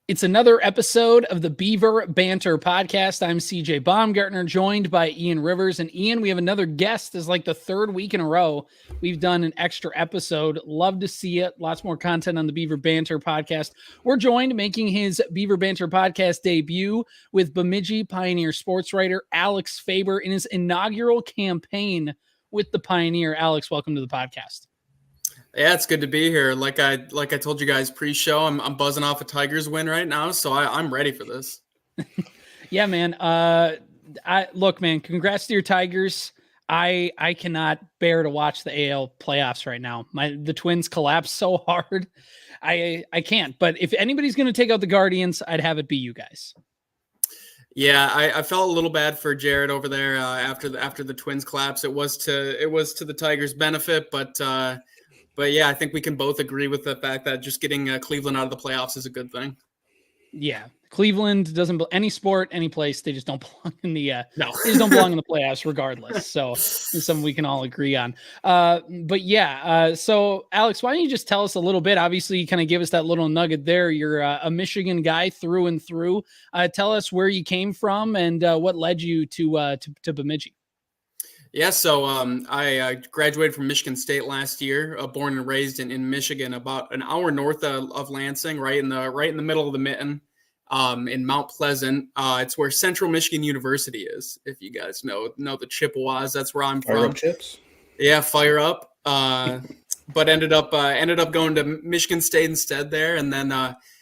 It's another episode of the Beaver Banter podcast. I'm CJ Baumgartner, joined by Ian Rivers. And Ian, we have another guest. This is like the third week in a row we've done an extra episode. Love to see it. Lots more content on the Beaver Banter podcast. We're joined making his Beaver Banter podcast debut with Bemidji Pioneer Sportswriter Alex Faber in his inaugural campaign with the Pioneer. Alex, welcome to the podcast. Yeah, it's good to be here. Like I told you guys pre-show, I'm buzzing off a Tigers win right now, so I'm ready for this. Yeah, man. Look, man, congrats to your Tigers. I cannot bear to watch the AL playoffs right now. The Twins collapse so hard. I can't. But if anybody's going to take out the Guardians, I'd have it be you guys. Yeah, I felt a little bad for Jared over there after the Twins collapse. It was to the Tigers' benefit, but yeah, I think we can both agree with the fact that just getting Cleveland out of the playoffs is a good thing. Yeah, Cleveland doesn't any sport, any place. They just don't belong in the no. They just don't belong in the playoffs, regardless. So it's something we can all agree on. But yeah, so Alex, why don't you just tell us a little bit? Obviously, you kind of give us that little nugget there. You're a Michigan guy through and through. Tell us where you came from and what led you to Bemidji. Yeah, so I graduated from Michigan State last year, born and raised in Michigan, about an hour north of Lansing, right in the middle of the mitten, in Mount Pleasant. It's where Central Michigan University is. If you guys know the Chippewas, that's where I'm from. Fire up chips. Yeah, fire up. But ended up going to Michigan State instead there, and then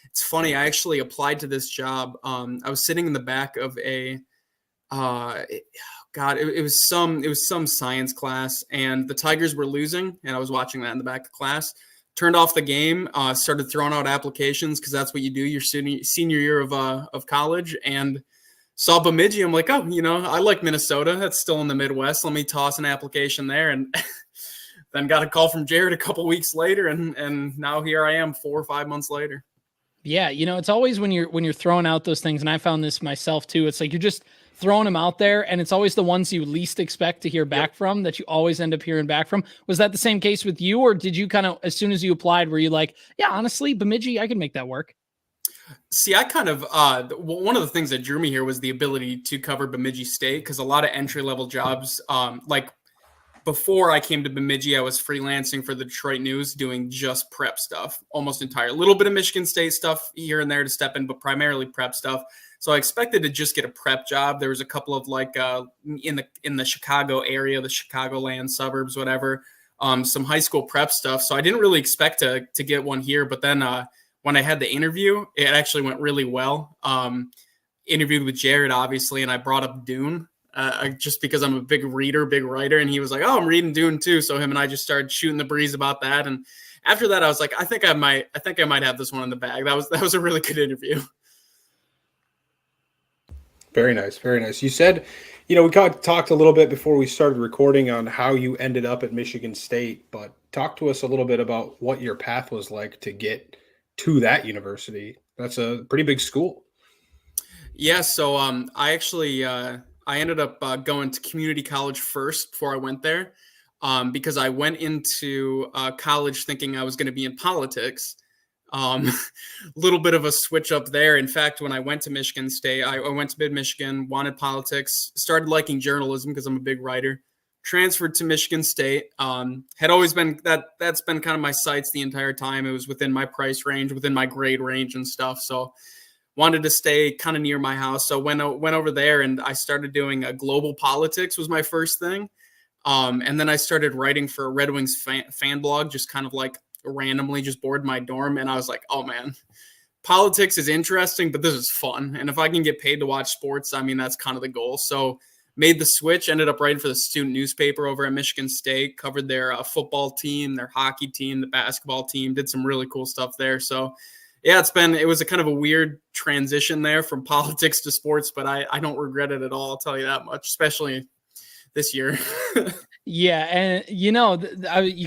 it's funny. I actually applied to this job. I was sitting in the back of a. It was some science class, and the Tigers were losing, and I was watching that in the back of class. Turned off the game, started throwing out applications because that's what you do your senior year of college, and saw Bemidji. I'm like, oh, I like Minnesota. That's still in the Midwest. Let me toss an application there, and then got a call from Jared a couple weeks later, and now here I am 4 or 5 months later. Yeah, it's always when you're throwing out those things, and I found this myself too. It's like you're just throwing them out there, and it's always the ones you least expect to hear back from that you always end up hearing back from. Was that the same case with you, or did you kind of, as soon as you applied, were you like, yeah, honestly, Bemidji, I can make that work? See, I kind of one of the things that drew me here was the ability to cover Bemidji State, because a lot of entry-level jobs, like before I came to Bemidji, I was freelancing for the Detroit News doing just prep stuff, almost entire. A little bit of Michigan State stuff here and there to step in, but primarily prep stuff. So I expected to just get a prep job. There was a couple of in the Chicago area, the Chicagoland suburbs, whatever, some high school prep stuff. So I didn't really expect to get one here. But then when I had the interview, it actually went really well. Interviewed with Jared, obviously, and I brought up Dune. Just because I'm a big reader, big writer, and he was like, "Oh, I'm reading Dune too." So him and I just started shooting the breeze about that. And after that, I was like, I think I might have this one in the bag. That was a really good interview. Very nice, very nice. You said, we talked a little bit before we started recording on how you ended up at Michigan State, but talk to us a little bit about what your path was like to get to that university. That's a pretty big school. Yeah, so I actually I ended up going to community college first before I went there, because I went into college thinking I was going to be in politics. Little bit of a switch up there. In fact, when I went to Michigan State, I went to Mid-Michigan, wanted politics, started liking journalism because I'm a big writer, transferred to Michigan State. Had always been that's been kind of my sights the entire time. It was within my price range, within my grade range and stuff. So wanted to stay kind of near my house. So went over there, and I started doing global politics was my first thing. And then I started writing for a Red Wings fan blog, just kind of like randomly just bored my dorm. And I was like, oh man, politics is interesting, but this is fun. And if I can get paid to watch sports, I mean, that's kind of the goal. So made the switch, ended up writing for the student newspaper over at Michigan State, covered their football team, their hockey team, the basketball team, did some really cool stuff there. So yeah, it was a kind of a weird transition there from politics to sports, but I don't regret it at all. I'll tell you that much, especially this year. Yeah. And, you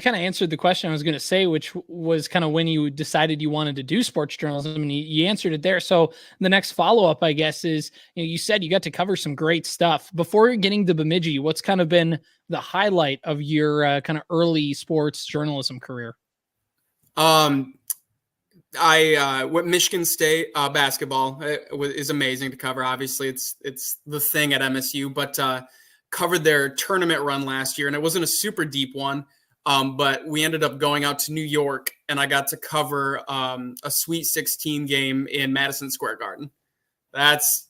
kind of answered the question I was going to say, which was kind of when you decided you wanted to do sports journalism, and you answered it there. So the next follow-up, I guess, is, you said you got to cover some great stuff. Before getting to Bemidji, what's kind of been the highlight of your kind of early sports journalism career? What Michigan State basketball is amazing to cover. Obviously, it's the thing at MSU, but covered their tournament run last year, and it wasn't a super deep one. But we ended up going out to New York, and I got to cover a Sweet 16 game in Madison Square Garden. That's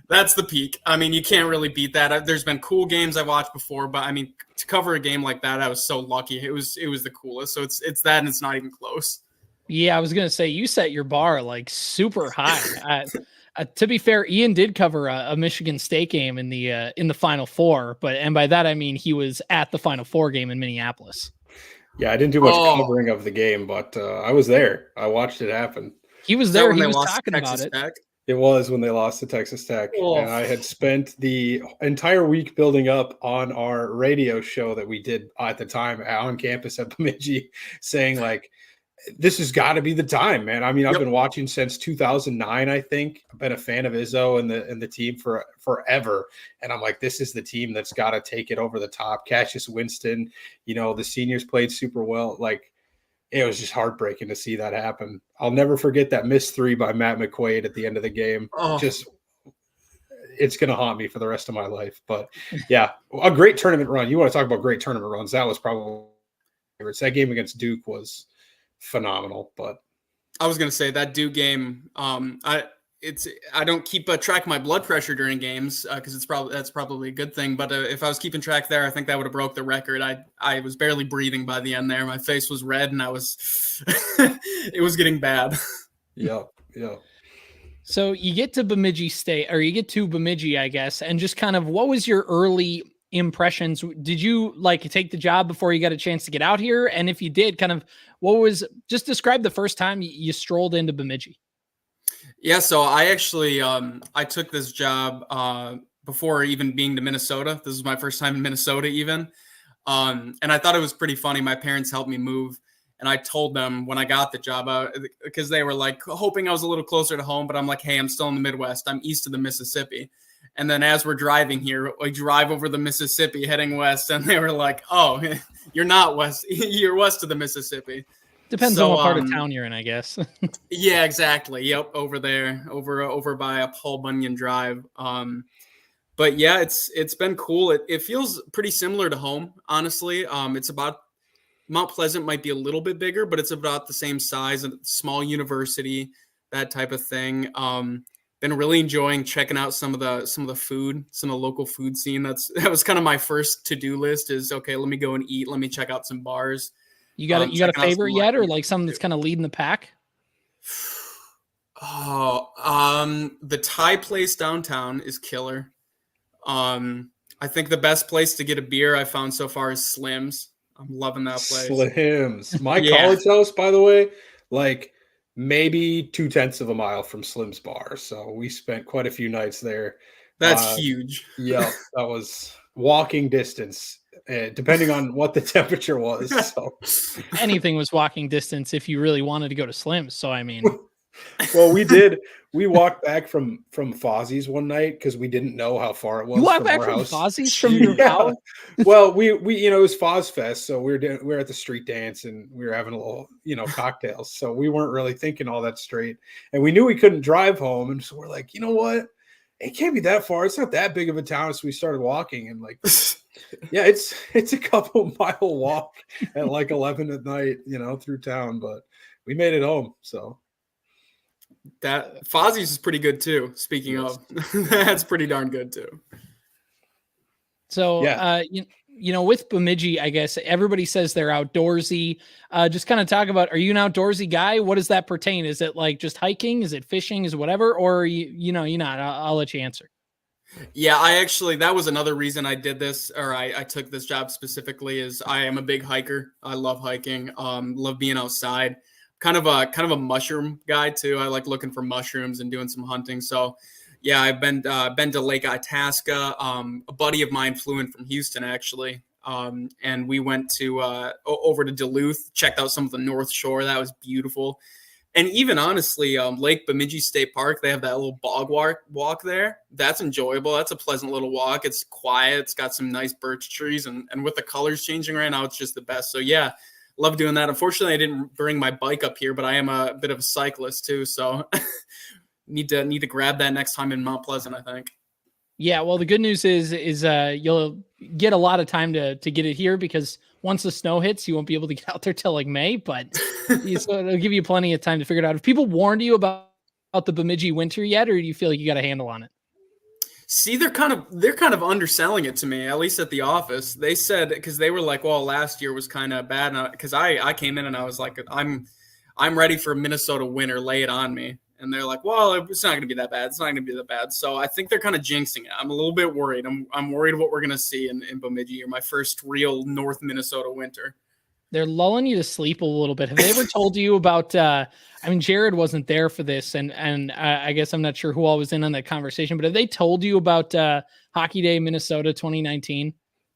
that's the peak. I mean, you can't really beat that. There's been cool games I've watched before, but I mean, to cover a game like that, I was so lucky. It was the coolest. So it's that, and it's not even close. Yeah, I was gonna say you set your bar like super high. To be fair, Ian did cover a Michigan State game in the Final Four, and by that I mean he was at the Final Four game in Minneapolis. Yeah, I didn't do much covering of the game, but I was there. I watched it happen. He was there. He was talking about it. Tech? It was when they lost to Texas Tech, and I had spent the entire week building up on our radio show that we did at the time on campus at Bemidji, saying like, this has got to be the time, man. I mean, I've been watching since 2009, I think. I've been a fan of Izzo and the team for forever. And I'm like, this is the team that's got to take it over the top. Cassius Winston, the seniors played super well. Like, it was just heartbreaking to see that happen. I'll never forget that missed three by Matt McQuaid at the end of the game. It's going to haunt me for the rest of my life. But yeah, a great tournament run. You want to talk about great tournament runs. That was probably that game against Duke was phenomenal. But I was going to say that Duke game, I don't keep track of my blood pressure during games because that's probably a good thing. But if I was keeping track there, I think that would have broke the record. I was barely breathing by the end there. My face was red and I was it was getting bad. Yeah. So you get to Bemidji, I guess, and just kind of what was your early impressions? Did you take the job before you got a chance to get out here? And if you did, kind of just describe the first time you strolled into Bemidji. Yeah, so I actually I took this job before even being to Minnesota. This was my first time in Minnesota even. And I thought it was pretty funny. My parents helped me move. And I told them when I got the job, because they were hoping I was a little closer to home, but I'm like, hey, I'm still in the Midwest. I'm east of the Mississippi. And then as we're driving here, we drive over the Mississippi heading west. And they were like, oh, you're not west. You're west of the Mississippi. Depends on what part of town you're in, I guess. Yeah, exactly. Yep. Over there, over by Paul Bunyan Drive. But yeah, it's been cool. It feels pretty similar to home, honestly. It's about Mount Pleasant might be a little bit bigger, but it's about the same size, a small university, that type of thing. Been really enjoying checking out some of the food, some of the local food scene. That was kind of my first to-do list is, okay, let me go and eat. Let me check out some bars. You got a favorite yet, or something that's kind of leading the pack? The Thai place downtown is killer. I think the best place to get a beer I found so far is Slim's. I'm loving that place. Slim's. My college house, by the way, maybe 0.2 of a mile from Slim's bar. So we spent quite a few nights there. That's huge. Yeah, that was walking distance, depending on what the temperature was. So anything was walking distance if you really wanted to go to Slim's. So I mean, well, we did. We walked back from Fozzie's one night because we didn't know how far it was. You walked back from Fozzie's from your house? Well, we it was Foz Fest, so we were at the street dance and we were having a little cocktails. So we weren't really thinking all that straight, and we knew we couldn't drive home, and so we're like, you know what? It can't be that far. It's not that big of a town. So we started walking, and yeah, it's a couple mile walk at 11 at night, through town, but we made it home. So. That Fozzie's is pretty good too. Speaking of, that's pretty darn good too. So, with Bemidji, I guess everybody says they're outdoorsy. Just kind of talk about, are you an outdoorsy guy? What does that pertain? Is it just hiking? Is it fishing? Is it whatever? Or you're not? I'll let you answer. Yeah, that was another reason I did this, or I took this job specifically, is I am a big hiker. I love hiking. Love being outside. Kind of a mushroom guy too. I like looking for mushrooms and doing some hunting. So yeah, I've been to Lake Itasca. A buddy of mine flew in from Houston actually. And we went to over to Duluth, checked out some of the North Shore. That was beautiful. And even honestly, Lake Bemidji State Park, they have that little bog walk there. That's enjoyable. That's a pleasant little walk. It's quiet. It's got some nice birch trees, and with the colors changing right now, it's just the best. So yeah, love doing that. Unfortunately, I didn't bring my bike up here, but I am a bit of a cyclist too, so need to grab that next time in Mount Pleasant, I think. Yeah, well, the good news is you'll get a lot of time to get it here, because once the snow hits, you won't be able to get out there till like May, but so it'll give you plenty of time to figure it out. Have people warned you about the Bemidji winter yet, or do you feel like you got a handle on it? See, they're kind of underselling it to me, at least at the office. They said, because they were like, well, last year was kind of bad, because I came in and I was like, I'm ready for Minnesota winter, lay it on me. And they're like, well, it's not going to be that bad. It's not going to be that bad. So I think they're kind of jinxing it. I'm a little bit worried. I'm worried what we're going to see in Bemidji, or my first real North Minnesota winter. They're lulling you to sleep a little bit. Have they ever told you about, I mean, Jared wasn't there for this, and I guess I'm not sure who all was in on that conversation, but have they told you about Hockey Day, Minnesota 2019?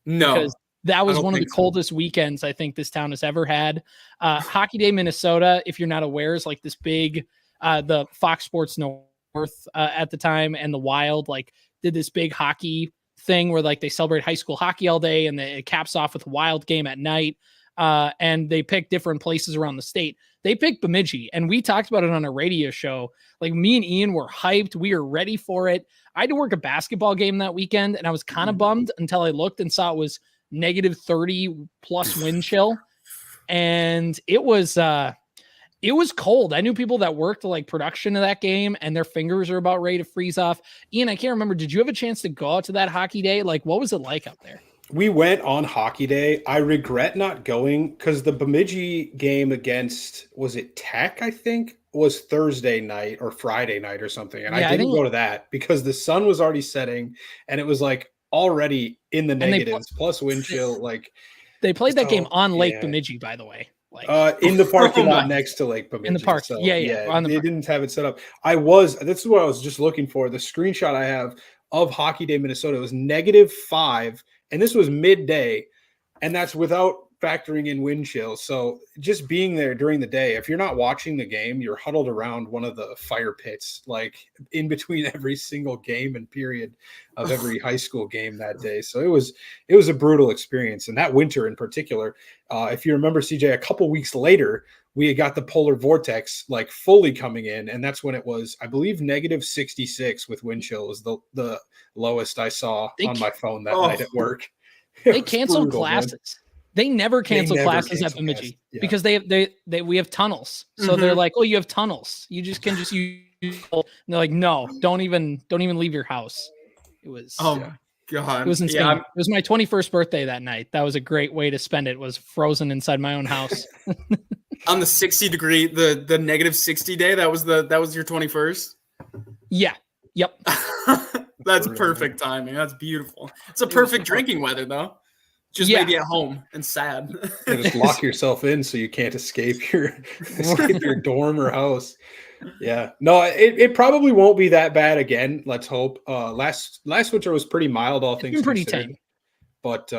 No. Because that was one of the coldest weekends I think this town has ever had. Hockey Day, Minnesota, if you're not aware, is like this big, the Fox Sports North at the time and the Wild like did this big hockey thing where like they celebrate high school hockey all day, and it caps off with a Wild game at night. And they pick different places around the state. They picked Bemidji, and we talked about it on a radio show. Like, me and Ian were hyped. We were ready for it. I had to work a basketball game that weekend, and I was kind of bummed until I looked and saw it was negative 30 plus wind chill. And it was cold. I knew people that worked like production of that game, and their fingers are about ready to freeze off. Ian, I can't remember. Did you have a chance to go out to that hockey day? Like, what was it like out there? We went on Hockey Day. I regret not going because the Bemidji game against, was it Tech, I think, was Thursday night or Friday night or something. And yeah, I didn't go to that because the sun was already setting, and it was like already in the negatives plus wind chill. Like, they played that game on Lake Bemidji, by the way. Like, in the parking lot next to Lake Bemidji. In the park. So, yeah. They didn't have it set up. This is what I was just looking for. The screenshot I have of Hockey Day, Minnesota, was -5. And this was midday, and that's without factoring in wind chill. So just being there during the day, if you're not watching the game, you're huddled around one of the fire pits, like in between every single game and period of every high school game that day. So it was a brutal experience. And that winter in particular, if you remember, CJ, a couple weeks later, we had got the polar vortex like fully coming in. And that's when it was, I believe, -66 with wind chill was the lowest I saw on my phone that night at work. They canceled classes. Man. They never canceled classes at Bemidji because we have tunnels. So they're like, oh, you have tunnels. You just can just use. And they're like, no, don't even leave your house. It was. Oh my God. It was insane. It was my 21st birthday that night. That was a great way to spend it. Was frozen inside my own house. On the 60 degree, the -60 day, that was your 21st? Yeah. Yep. That's perfect timing. That's beautiful. It's a perfect drinking weather though. Just maybe at home and sad. Just lock yourself in so you can't escape your dorm or house. Yeah. No, it probably won't be that bad again. Let's hope. Last winter was pretty mild, all things pretty considered. tame. But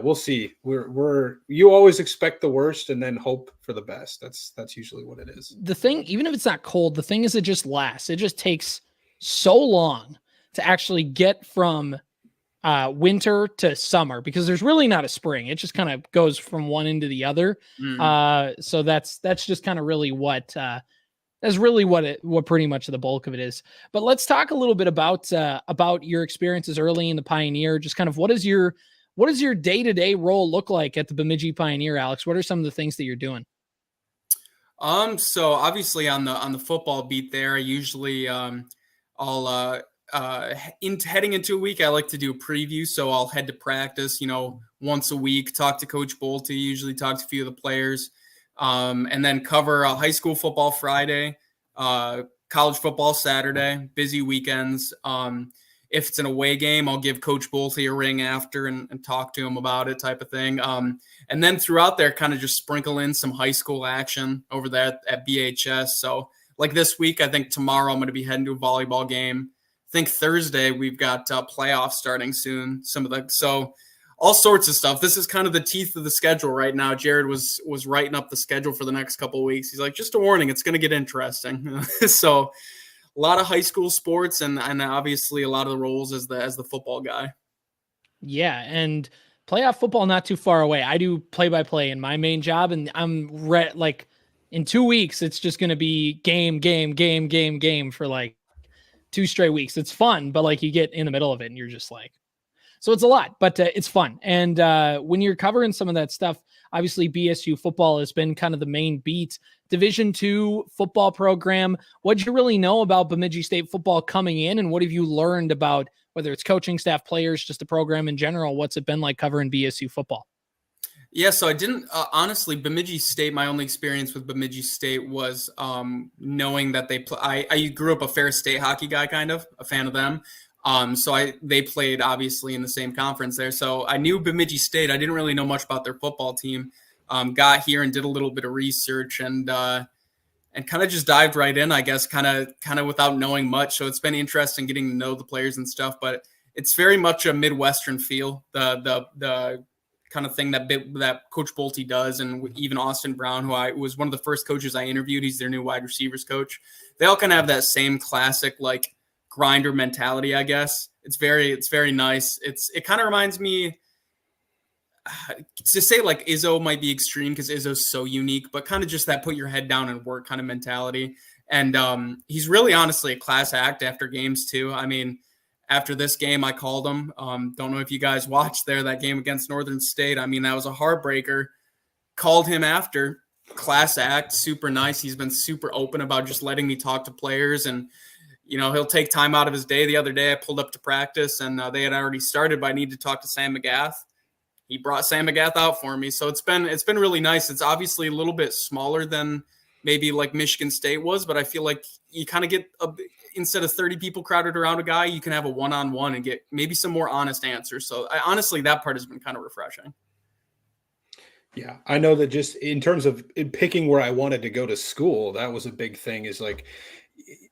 we'll see. You always expect the worst and then hope for the best. That's usually what it is. The thing, even if it's not cold, the thing is it just lasts. It just takes so long to actually get from winter to summer, because there's really not a spring. It just kind of goes from one end to the other. So that's just kind of really what what pretty much the bulk of it is. But let's talk a little bit about your experiences early in the Pioneer. Just kind of what does your day-to-day role look like at the Bemidji Pioneer, Alex? What are some of the things that you're doing? So obviously on the football beat there, I usually I'll heading into a week, I like to do a preview. So I'll head to practice, once a week, talk to Coach Bolte, usually talk to a few of the players, and then cover high school football Friday, college football Saturday, busy weekends. If it's an away game, I'll give Coach Bolte a ring after and talk to him about it, type of thing. And then throughout there, kind of just sprinkle in some high school action over there at BHS. So like this week, I think tomorrow I'm going to be heading to a volleyball game. I think Thursday we've got playoffs starting soon. So all sorts of stuff. This is kind of the teeth of the schedule right now. Jared was writing up the schedule for the next couple of weeks. He's like, just a warning, it's going to get interesting. So a lot of high school sports and obviously a lot of the roles as the football guy. Yeah, and playoff football not too far away. I do play-by-play in my main job, and I'm like in 2 weeks, it's just going to be game for like 2 straight weeks. It's fun, but like you get in the middle of it and you're just like, so it's a lot, but it's fun. And when you're covering some of that stuff, obviously BSU football has been kind of the main beat. Division II football program. What did you really know about Bemidji State football coming in, and what have you learned about whether it's coaching staff, players, just the program in general? What's it been like covering BSU football? Yeah, so I didn't honestly. Bemidji State. My only experience with Bemidji State was knowing that they play. I grew up a Ferris State hockey guy, kind of a fan of them. So they played obviously in the same conference there. So I knew Bemidji State. I didn't really know much about their football team. Got here and did a little bit of research and kind of just dived right in, I guess, kind of without knowing much. So it's been interesting getting to know the players and stuff. But it's very much a Midwestern feel. The kind of thing that Coach Bolte does, and even Austin Brown, who was one of the first coaches I interviewed. He's their new wide receivers coach. They all kind of have that same classic like grinder mentality, I guess. It's very nice. It kind of reminds me to say like Izzo might be extreme because Izzo's so unique, but kind of just that put your head down and work kind of mentality. And he's really honestly a class act after games too. I mean, after this game, I called him. Don't know if you guys watched that game against Northern State. I mean, that was a heartbreaker. Called him after. Class act, super nice. He's been super open about just letting me talk to players, and he'll take time out of his day. The other day, I pulled up to practice, and they had already started, but I needed to talk to Sam McGath. He brought Sam McGath out for me, so it's been really nice. It's obviously a little bit smaller than maybe like Michigan State was, but I feel like you kind of get instead of 30 people crowded around a guy, you can have a one-on-one and get maybe some more honest answers. So honestly, that part has been kind of refreshing. Yeah, I know that just in terms of picking where I wanted to go to school, that was a big thing, is like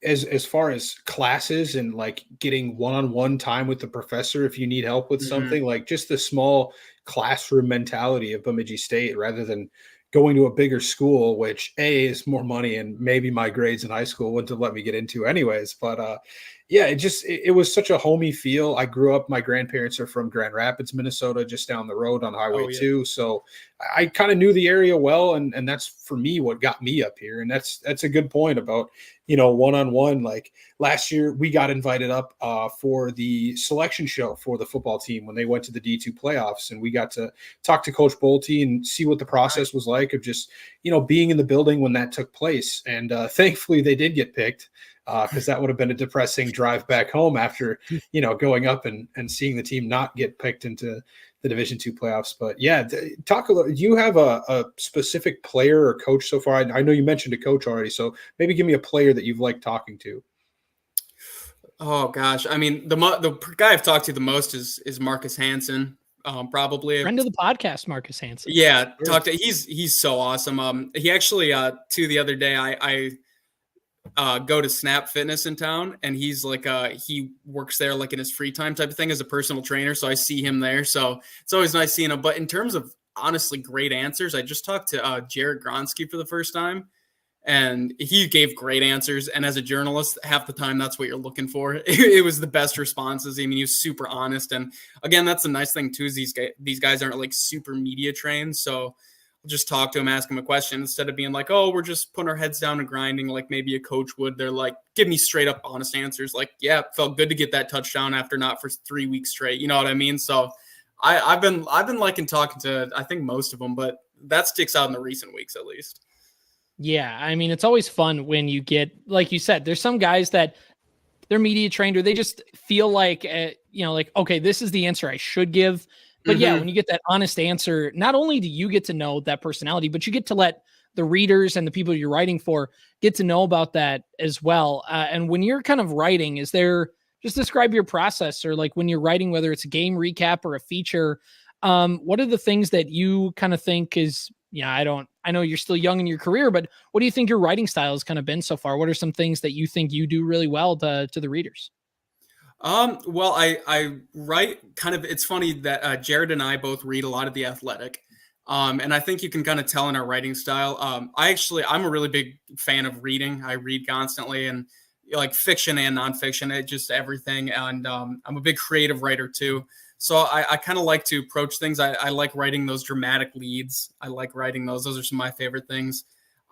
as far as classes and like getting one-on-one time with the professor if you need help with something, like just the small classroom mentality of Bemidji State rather than going to a bigger school, which is more money and maybe my grades in high school wouldn't have let me get into anyways. But yeah, it was such a homey feel. I grew up, my grandparents are from Grand Rapids, Minnesota, just down the road on Highway 2. So I kind of knew the area well. And that's for me what got me up here. And that's a good point about, one-on-one. Like last year we got invited up for the selection show for the football team when they went to the D2 playoffs, and we got to talk to Coach Bolte and see what the process was like of just, being in the building when that took place. And thankfully they did get picked, because that would have been a depressing drive back home after, going up and seeing the team not get picked into the Division II playoffs. But yeah, talk a little. Do you have a specific player or coach so far? I know you mentioned a coach already, so maybe give me a player that you've liked talking to. Oh gosh, I mean, the guy I've talked to the most is Marcus Hansen. Probably friend of the podcast, Marcus Hansen. Yeah, he's so awesome. He actually the other day I go to Snap Fitness in town, and he's like he works there like in his free time type of thing as a personal trainer. So I see him there. So it's always nice seeing him. But in terms of honestly great answers, I just talked to Jared Gronsky for the first time, and he gave great answers. And as a journalist, half the time that's what you're looking for. It was the best responses. I mean, he was super honest. And again, that's the nice thing too, is these guys aren't like super media trained. So just talk to him, ask him a question instead of being like, oh, we're just putting our heads down and grinding like maybe a coach would. They're like, give me straight up honest answers. Like, yeah, it felt good to get that touchdown after not for 3 weeks straight. You know what I mean? So I've been liking talking to, I think, most of them, but that sticks out in the recent weeks at least. Yeah, I mean, it's always fun when you get, like you said, there's some guys that they're media trained or they just feel like, like, okay, this is the answer I should give. But yeah, when you get that honest answer, not only do you get to know that personality, but you get to let the readers and the people you're writing for get to know about that as well. And when you're kind of writing, just describe your process, or like when you're writing, whether it's a game recap or a feature, what are the things that you kind of think is, I know you're still young in your career, but what do you think your writing style has kind of been so far? What are some things that you think you do really well to the readers? Well, I write kind of, it's funny that Jared and I both read a lot of The Athletic. And I think you can kind of tell in our writing style. I'm a really big fan of reading. I read constantly, and like fiction and nonfiction, just everything. And I'm a big creative writer too. So I kind of like to approach things. I like writing those dramatic leads. I like writing those. Those are some of my favorite things.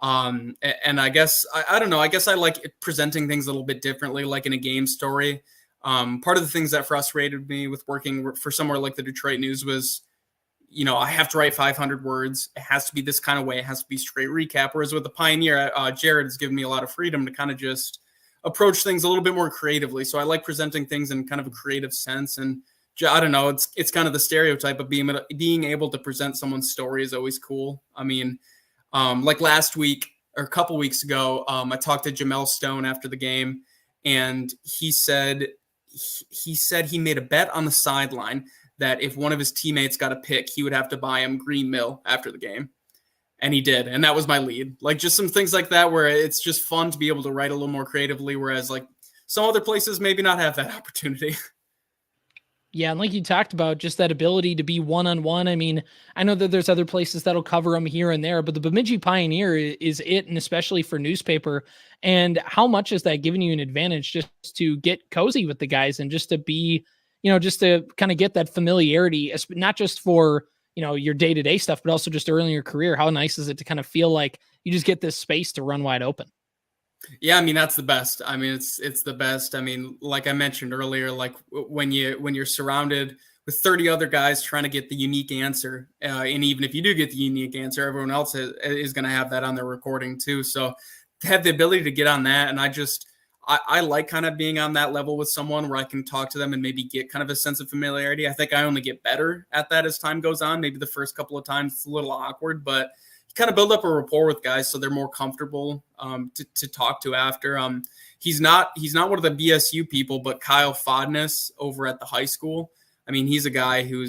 And I guess, I don't know, I guess I like presenting things a little bit differently, like in a game story. Part of the things that frustrated me with working for somewhere like the Detroit News was, I have to write 500 words. It has to be this kind of way. It has to be straight recap. Whereas with the Pioneer, Jared has given me a lot of freedom to kind of just approach things a little bit more creatively. So I like presenting things in kind of a creative sense. And I don't know, it's kind of the stereotype of being able to present someone's story is always cool. I mean, like last week or a couple weeks ago, I talked to Jamel Stone after the game, and he said he made a bet on the sideline that if one of his teammates got a pick, he would have to buy him Green Mill after the game. And he did. And that was my lead. Like just some things like that where it's just fun to be able to write a little more creatively, whereas like some other places maybe not have that opportunity. Yeah, and like you talked about, just that ability to be one-on-one. I mean, I know that there's other places that'll cover them here and there, but the Bemidji Pioneer is it, and especially for newspaper. And how much is that giving you an advantage just to get cozy with the guys and just to be, just to kind of get that familiarity, not just for, your day-to-day stuff, but also just early in your career? How nice is it to kind of feel like you just get this space to run wide open? Yeah, I mean, that's the best. I mean, it's the best. I mean, like I mentioned earlier, like when you're surrounded with 30 other guys trying to get the unique answer, and even if you do get the unique answer, everyone else is going to have that on their recording too. So to have the ability to get on that, and I like kind of being on that level with someone where I can talk to them and maybe get kind of a sense of familiarity. I think I only get better at that as time goes on. Maybe the first couple of times it's a little awkward, but kind of build up a rapport with guys so they're more comfortable to talk to after. He's not one of the BSU people, but Kyle Fodness over at the high school. I mean, he's a guy who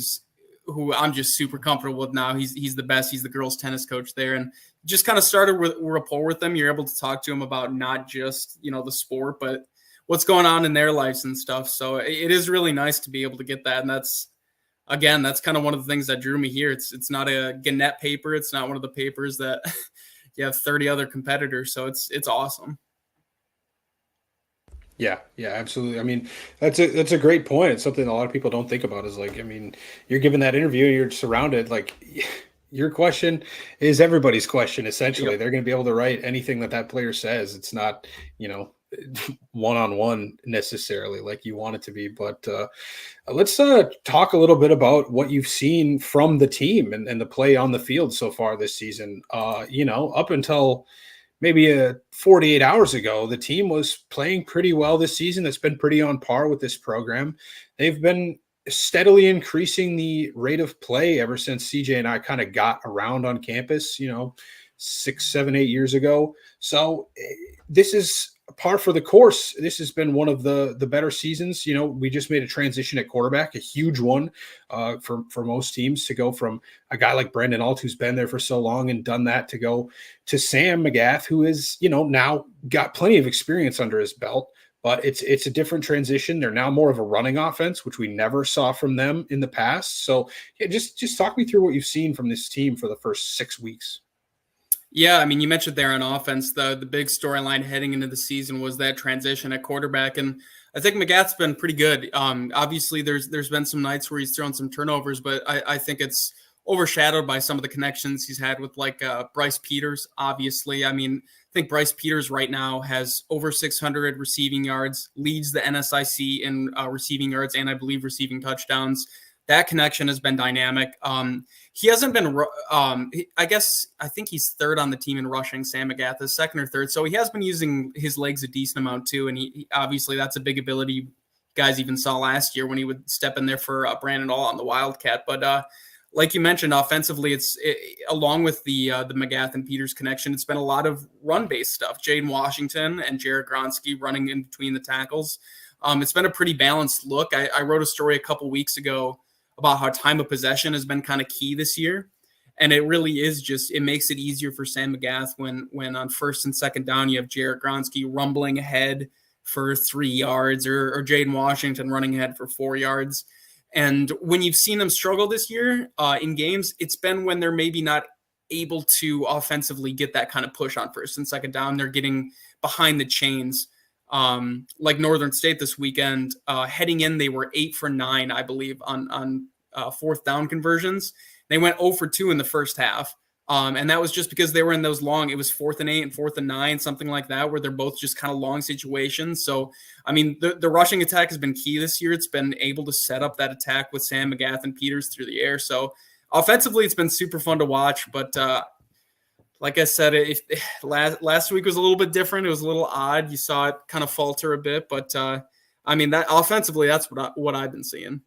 I'm just super comfortable with now. He's the best. He's the girls' tennis coach there, and just kind of started with rapport with them. You're able to talk to him about not just the sport, but what's going on in their lives and stuff. So it is really nice to be able to get that, and that's kind of one of the things that drew me here. It's not a Gannett paper. It's not one of the papers that you have 30 other competitors. So it's awesome. Yeah, absolutely. I mean, that's a great point. It's something a lot of people don't think about is like, I mean, you're given that interview, you're surrounded, like your question is everybody's question. Essentially, They're going to be able to write anything that player says. It's not, one-on-one necessarily like you want it to be. But let's talk a little bit about what you've seen from the team and the play on the field so far this season. Up until maybe 48 hours ago, the team was playing pretty well this season. That's been pretty on par with this program. They've been steadily increasing the rate of play ever since CJ and I kind of got around on campus, 6, 7, 8 years ago. So this is par for the course. This has been one of the better seasons. We just made a transition at quarterback, a huge one for most teams, to go from a guy like Brendan Alt, who's been there for so long and done that, to go to Sam McGath, who is, now got plenty of experience under his belt. But it's a different transition. They're now more of a running offense, which we never saw from them in the past. So yeah, just talk me through what you've seen from this team for the first 6 weeks. Yeah, I mean, you mentioned there on offense, the big storyline heading into the season was that transition at quarterback, and I think McGath's been pretty good. Obviously, there's been some nights where he's thrown some turnovers, but I think it's overshadowed by some of the connections he's had with like Bryce Peters. Obviously, I mean, I think Bryce Peters right now has over 600 receiving yards, leads the NSIC in receiving yards, and I believe receiving touchdowns. That connection has been dynamic. He hasn't been, I think he's third on the team in rushing. Sam McGath is second or third. So he has been using his legs a decent amount too. And he obviously that's a big ability. Guys even saw last year when he would step in there for Brandon All on the Wildcat. But like you mentioned, offensively, along with the McGath and Peters connection, it's been a lot of run-based stuff. Jaden Washington and Jared Gronsky running in between the tackles. It's been a pretty balanced look. I wrote a story a couple weeks ago about how time of possession has been kind of key this year. And it really is it makes it easier for Sam McGath when on first and second down, you have Jared Gronsky rumbling ahead for 3 yards or Jaden Washington running ahead for 4 yards. And when you've seen them struggle this year in games, it's been when they're maybe not able to offensively get that kind of push on first and second down. They're getting behind the chains. like Northern State this weekend. Heading in, they were 8 for 9, I believe, on fourth down conversions. They went 0 for 2 in the first half. And that was just because they were in those long, it was 4th and 8 and 4th and 9, something like that, where they're both just kind of long situations. So, I mean, the rushing attack has been key this year. It's been able to set up that attack with Sam, McGath, and Peters through the air. So offensively, it's been super fun to watch. But like I said, last week was a little bit different. It was a little odd. You saw it kind of falter a bit. But, I mean, that offensively, that's what I've been seeing.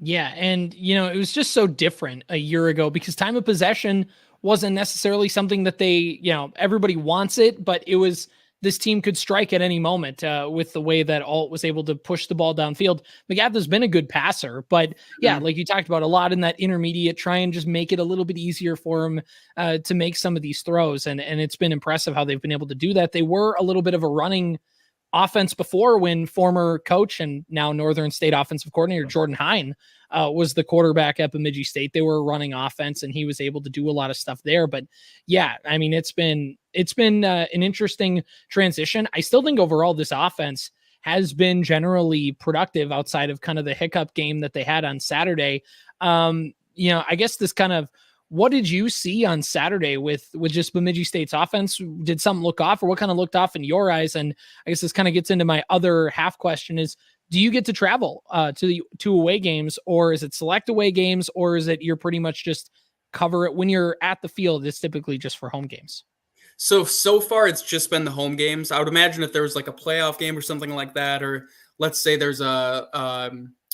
Yeah. And, it was just so different a year ago because time of possession wasn't necessarily something that they, everybody wants it, but it was this team could strike at any moment with the way that Alt was able to push the ball downfield. McGath has been a good passer, but yeah, like you talked about a lot in that intermediate, try and just make it a little bit easier for him to make some of these throws. And it's been impressive how they've been able to do that. They were a little bit of a running offense before when former coach and now Northern State offensive coordinator Jordan Hine was the quarterback at Bemidji State. They were a running offense and he was able to do a lot of stuff there. But yeah, I mean, it's been an interesting transition. I still think overall this offense has been generally productive outside of kind of the hiccup game that they had on Saturday. I guess this kind of, what did you see on Saturday with just Bemidji State's offense? Did something look off, or what kind of looked off in your eyes? And I guess this kind of gets into my other half question is, do you get to travel to away games, or is it select away games, or is it you're pretty much just cover it when you're at the field? It's typically just for home games. So far it's just been the home games. I would imagine if there was like a playoff game or something like that, or let's say there's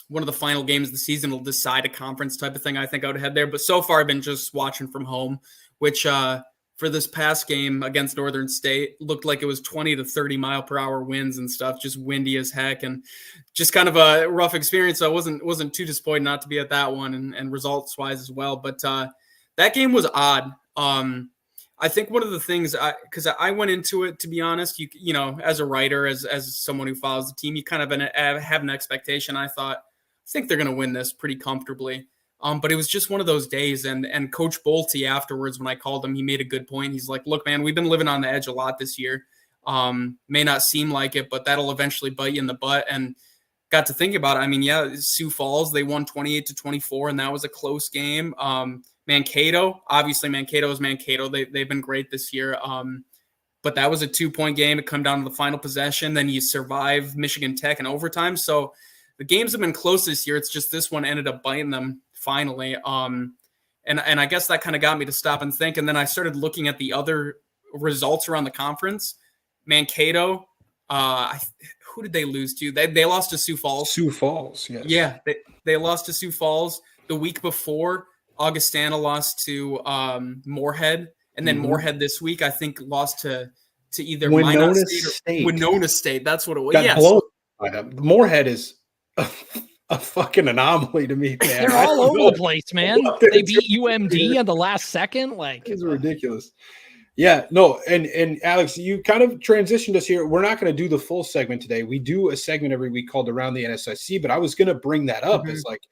one of the final games of the season will decide a conference type of thing, I think I would head there. But so far I've been just watching from home, which for this past game against Northern State looked like it was 20 to 30 mile per hour winds and stuff, just windy as heck and just kind of a rough experience. So I wasn't too disappointed not to be at that one and results wise as well. But that game was odd. I think one of the things, because I went into it, to be honest, you know, as a writer, as someone who follows the team, you kind of have an expectation. I think they're going to win this pretty comfortably. But it was just one of those days. And Coach Bolte afterwards, when I called him, he made a good point. He's like, look, man, we've been living on the edge a lot this year. May not seem like it, but that'll eventually bite you in the butt. And got to think about it. I mean, yeah, Sioux Falls, they won 28-24, and that was a close game. Mankato, obviously Mankato is Mankato. They've been great this year. But that was a 2-point game. It come down to the final possession. Then you survive Michigan Tech in overtime. So the games have been close this year. It's just this one ended up biting them finally. And I guess that kind of got me to stop and think. And then I started looking at the other results around the conference. Mankato, who did they lose to? They lost to Sioux Falls. Sioux Falls, yes. Yeah, they lost to Sioux Falls. The week before, Augustana lost to Moorhead. And then Moorhead this week, I think, lost to either Winona State. Winona State. That's what it was. Got blown by them. Moorhead is a fucking anomaly to me, man. They're all over the place, man. They beat UMD at the last second. Like, it's ridiculous. Yeah, no, and Alex, you kind of transitioned us here. We're not going to do the full segment today. We do a segment every week called Around the NSIC, but I was going to bring that up. It's like,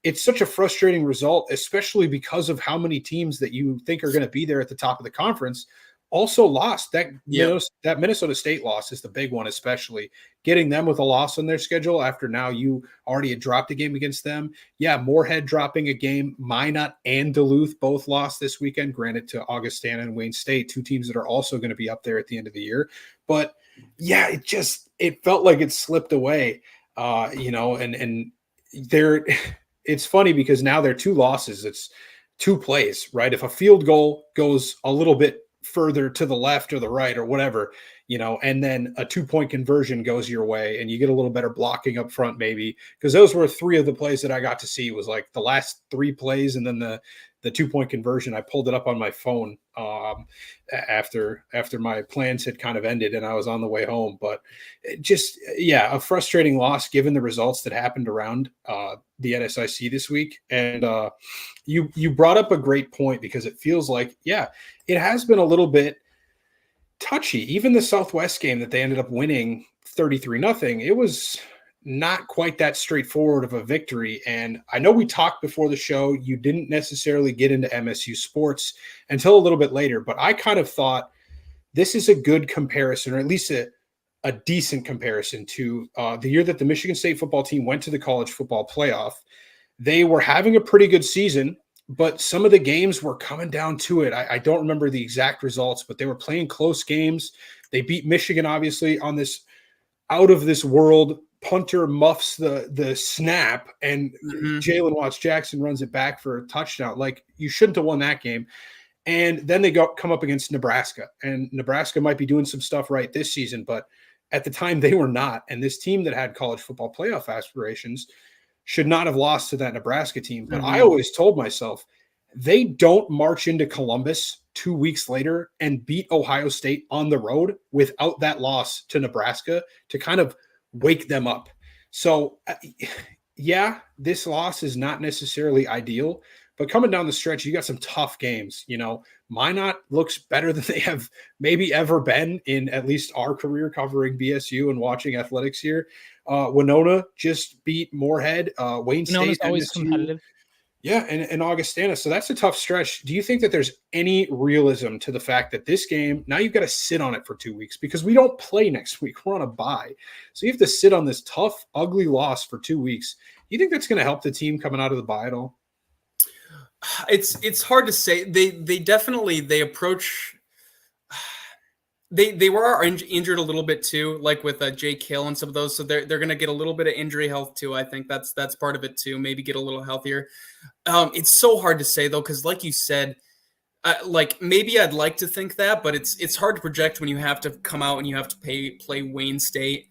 it's such a frustrating result, especially because of how many teams that you think are going to be there at the top of the conference also lost. That Minnesota State loss is the big one, especially getting them with a loss on their schedule after now you already had dropped a game against them. Yeah, Moorhead dropping a game. Minot and Duluth both lost this weekend, granted to Augustana and Wayne State, two teams that are also going to be up there at the end of the year. But yeah, it felt like it slipped away, and they're it's funny because now they're 2 losses. It's 2 plays, right? If a field goal goes a little bit further to the left or the right or whatever, and then a 2-point conversion goes your way and you get a little better blocking up front, maybe, because those were 3 of the plays that I got to see. It was like the last 3 plays and then the 2-point conversion. I pulled it up on my phone after my plans had kind of ended and I was on the way home. But a frustrating loss given the results that happened around the NSIC this week. And you brought up a great point because it feels like, it has been a little bit touchy. Even the Southwest game that they ended up winning 33-0, it was not quite that straightforward of a victory. And I know we talked before the show, you didn't necessarily get into MSU sports until a little bit later, but I kind of thought this is a good comparison, or at least a decent comparison to the year that the Michigan State football team went to the college football playoff. They were having a pretty good season, but some of the games were coming down to it. I don't remember the exact results, but they were playing close games. They beat Michigan, obviously, on this out of this world punter muffs the snap, and Jalen Watts Jackson runs it back for a touchdown. Like, you shouldn't have won that game. And then they come up against Nebraska, and Nebraska might be doing some stuff right this season, but at the time they were not. And this team that had college football playoff aspirations should not have lost to that Nebraska team. But I always told myself, they don't march into Columbus 2 weeks later and beat Ohio State on the road without that loss to Nebraska to kind of wake them up. So yeah, this loss is not necessarily ideal, but coming down the stretch, you got some tough games. You know, Minot looks better than they have maybe ever been in at least our career covering BSU and watching athletics here. Winona just beat Moorhead. Wayne Winona's State, always MSU. competitive. Yeah, and Augustana. So that's a tough stretch. Do you think that there's any realism to the fact that this game, now you've got to sit on it for 2 weeks because we don't play next week. We're on a bye. So you have to sit on this tough, ugly loss for 2 weeks. Do you think that's going to help the team coming out of the bye at all? It's hard to say. They definitely approach. They were injured a little bit too, like with Jake Hill and some of those. So they're going to get a little bit of injury health too. I think that's part of it too. Maybe get a little healthier. It's so hard to say though, because like you said, like maybe I'd like to think that, but it's hard to project when you have to come out and you have to play Wayne State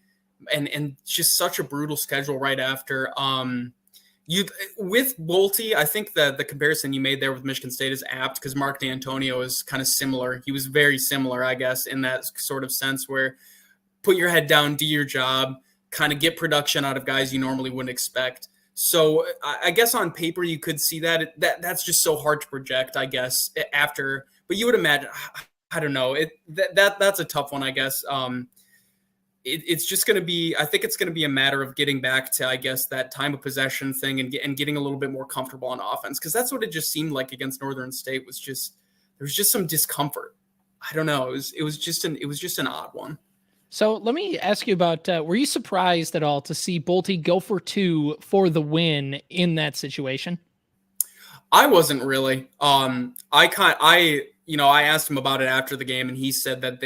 and just such a brutal schedule right after. You with Bolte, I think that the comparison you made there with Michigan State is apt because Mark D'Antonio is kind of similar. He was very similar, I guess, in that sort of sense where put your head down, do your job, kind of get production out of guys you normally wouldn't expect. So I guess on paper you could see that's just so hard to project, I guess, after. But you would imagine, I don't know, that's a tough one, I guess. It's just going to be, I think it's going to be a matter of getting back to, I guess, that time of possession thing and getting a little bit more comfortable on offense. Cause that's what it just seemed like against Northern State was just, there was just some discomfort. I don't know. It was just an odd one. So let me ask you about, were you surprised at all to see Bolte go for 2 for the win in that situation? I wasn't really, I asked him about it after the game and he said that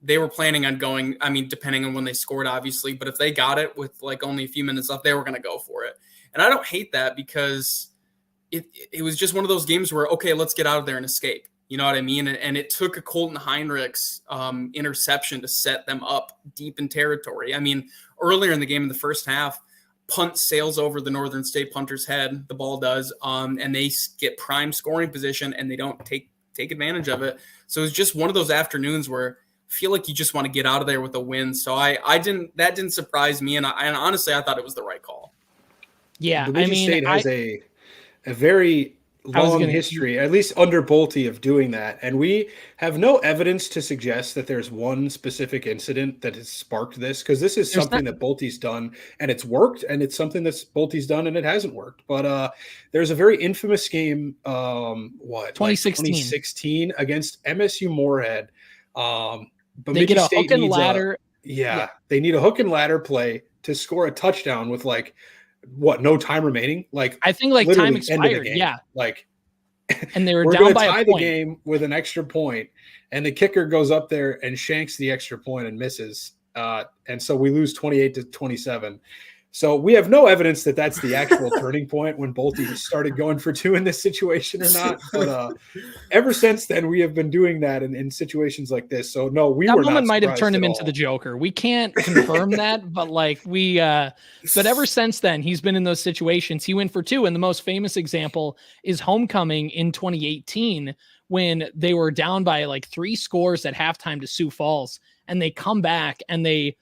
they were planning on going, I mean, depending on when they scored, obviously, but if they got it with like only a few minutes left, they were going to go for it. And I don't hate that because it was just one of those games where, okay, let's get out of there and escape. You know what I mean? And it took a Colton Heinrichs interception to set them up deep in territory. I mean, earlier in the game in the first half, punt sails over the Northern State punter's head, the ball does, and they get prime scoring position and they don't take advantage of it. So it's just one of those afternoons where feel like you just want to get out of there with a win. So that didn't surprise me. And honestly, I thought it was the right call. Yeah. Bemidji State has a very long history, at least under Bolte, of doing that. And we have no evidence to suggest that there's one specific incident that has sparked this, because this is something that Bolte's done and it's worked, and it's something that's Bolte's done and it hasn't worked. But there's a very infamous game, 2016 against MSU Moorhead. They get a hook and ladder. They need a hook and ladder play to score a touchdown with no time remaining. I think time expired. Yeah. And they were down by tie a point. The game with an extra point, and the kicker goes up there and shanks the extra point and misses. And so we lose 28-27. So we have no evidence that that's the actual turning point when Bolte started going for 2 in this situation or not. But ever since then, we have been doing that in situations like this. So no, that moment might have turned him into the Joker. We can't confirm that, but but ever since then, he's been in those situations. He went for 2, and the most famous example is homecoming in 2018 when they were down by 3 scores at halftime to Sioux Falls, and they come back and they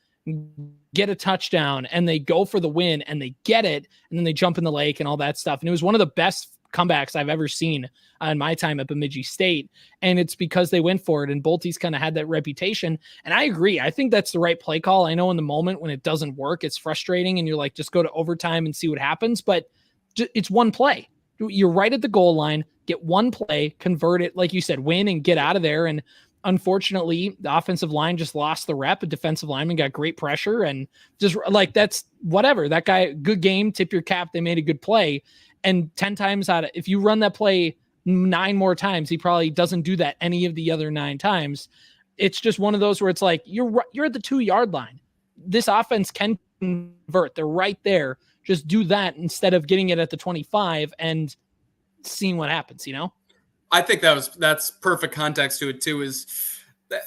get a touchdown and they go for the win and they get it, and then they jump in the lake and all that stuff. And it was one of the best comebacks I've ever seen in my time at Bemidji State. And it's because they went for it, and Bolte's kind of had that reputation. And I agree. I think that's the right play call. I know in the moment when it doesn't work, it's frustrating and you're like, just go to overtime and see what happens. But it's one play. You're right at the goal line, get one play, convert it, like you said, win and get out of there. And unfortunately, the offensive line just lost the rep. A defensive lineman got great pressure, and just like, that's whatever. That guy, good game, tip your cap. They made a good play. And 10 times out of, if you run that play 9 more times, he probably doesn't do that any of the other 9 times. It's just one of those where it's like, you're at the 2-yard line. This offense can convert. They're right there. Just do that instead of getting it at the 25 and seeing what happens, I think that's perfect context to it too. Is that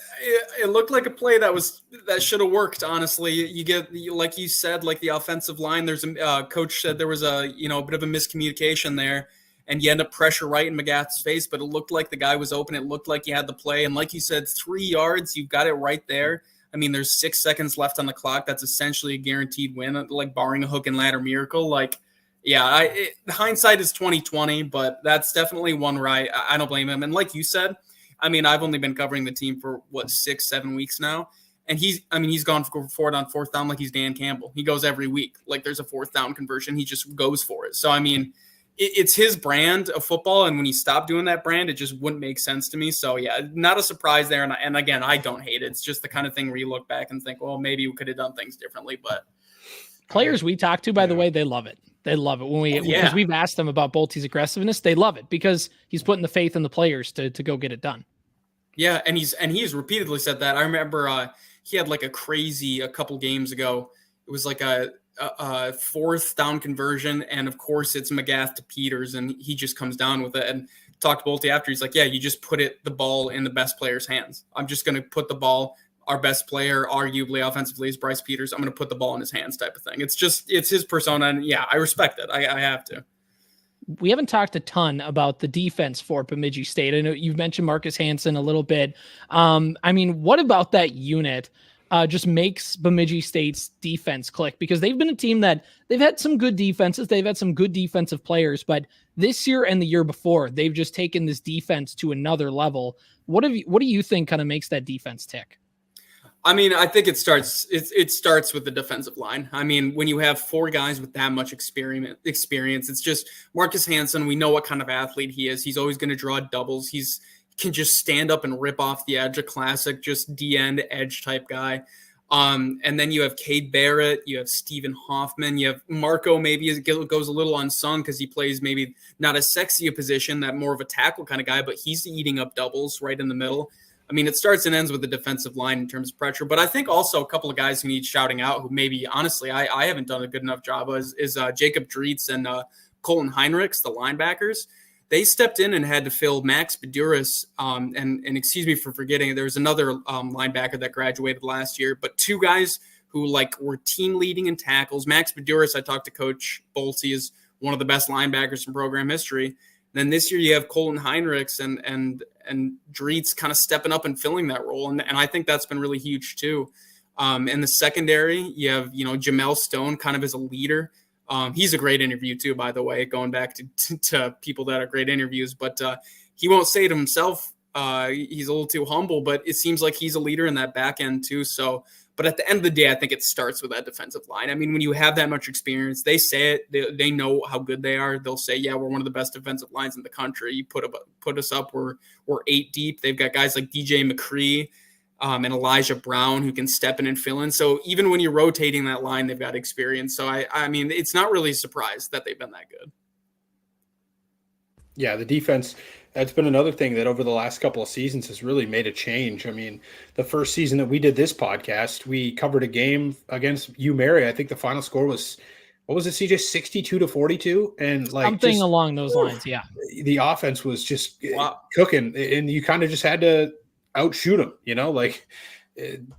it looked like a play that should have worked. Honestly, you get, like you said, like the offensive line. There's a coach said there was a bit of a miscommunication there, and you end up pressure right in McGath's face. But it looked like the guy was open. It looked like you had the play, and like you said, 3 yards. You've got it right there. I mean, there's 6 seconds left on the clock. That's essentially a guaranteed win, like barring a hook and ladder miracle. Like, yeah, hindsight is 2020, but that's definitely one where I don't blame him. And like you said, I mean, I've only been covering the team for 6-7 weeks now, and he's gone for it on 4th down like he's Dan Campbell. He goes every week. Like there's a 4th down conversion, he just goes for it. So I mean, it's his brand of football, and when he stopped doing that brand, it just wouldn't make sense to me. So yeah, not a surprise there. And again, I don't hate it. It's just the kind of thing where you look back and think, well, maybe we could have done things differently. But players we talk to, by the way, they love it. They love it because we've asked them about Bolty's aggressiveness. They love it because he's putting the faith in the players to go get it done. Yeah, and he's repeatedly said that. I remember he had like a couple games ago. It was like a 4th down conversion, and of course it's McGath to Peters, and he just comes down with it. And talked to Bolty after. He's like, "Yeah, you just put the ball in the best player's hands. I'm just going to put the ball." Our best player, arguably offensively, is Bryce Peters. I'm going to put the ball in his hands, type of thing. It's his persona, and yeah, I respect it. I have to. We haven't talked a ton about the defense for Bemidji State. I know you've mentioned Marcus Hansen a little bit. I mean, what about that unit just makes Bemidji State's defense click? Because they've been a team that they've had some good defenses. They've had some good defensive players, but this year and the year before, they've just taken this defense to another level. What do you think kind of makes that defense tick? I mean, I think it starts with the defensive line. I mean, when you have 4 guys with that much experience, it's just Marcus Hansen. We know what kind of athlete he is. He's always going to draw doubles. He can just stand up and rip off the edge, a classic, just D-end edge type guy. And then you have Cade Barrett, you have Stephen Hoffman, you have Marco. Maybe goes a little unsung because he plays maybe not as sexy a position, that more of a tackle kind of guy, but he's eating up doubles right in the middle. I mean, it starts and ends with the defensive line in terms of pressure, but I think also a couple of guys who need shouting out, who maybe, honestly, I haven't done a good enough job is Jacob Dreetz and Colton Heinrichs, the linebackers. They stepped in and had to fill Max Beduris, and excuse me for forgetting, there was another linebacker that graduated last year, but 2 guys who were team leading in tackles. Max Beduris, I talked to Coach Bolty, is one of the best linebackers in program history. Then this year you have Colton Heinrichs and Dreetz kind of stepping up and filling that role. And I think that's been really huge too. In the secondary, you have, Jamel Stone kind of as a leader. He's a great interview too, by the way, going back to people that are great interviews, but he won't say it himself. He's a little too humble, but it seems like he's a leader in that back end too. So, but at the end of the day, I think it starts with that defensive line. I mean, when you have that much experience, they say it, they know how good they are. They'll say, yeah, we're one of the best defensive lines in the country. You put us up, we're 8 deep. They've got guys like DJ McCree and Elijah Brown who can step in and fill in. So even when you're rotating that line, they've got experience. So I mean, it's not really a surprise that they've been that good. Yeah, the defense, that's been another thing that over the last couple of seasons has really made a change. I mean, the first season that we did this podcast, we covered a game against UMary. I think the final score was, what was it, CJ? 62-42? And something along those lines, yeah. The offense was just cooking, and you kind of just had to outshoot them,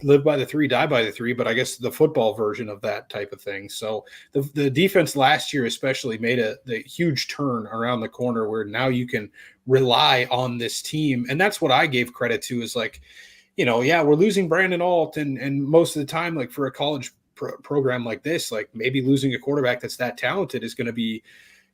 live by the 3, die by the 3, but I guess the football version of that type of thing. So the defense last year especially made the huge turn around the corner where now you can rely on this team. And that's what I gave credit to is we're losing Brandon Alt and most of the time, for a college program like this, maybe losing a quarterback that's that talented is going to be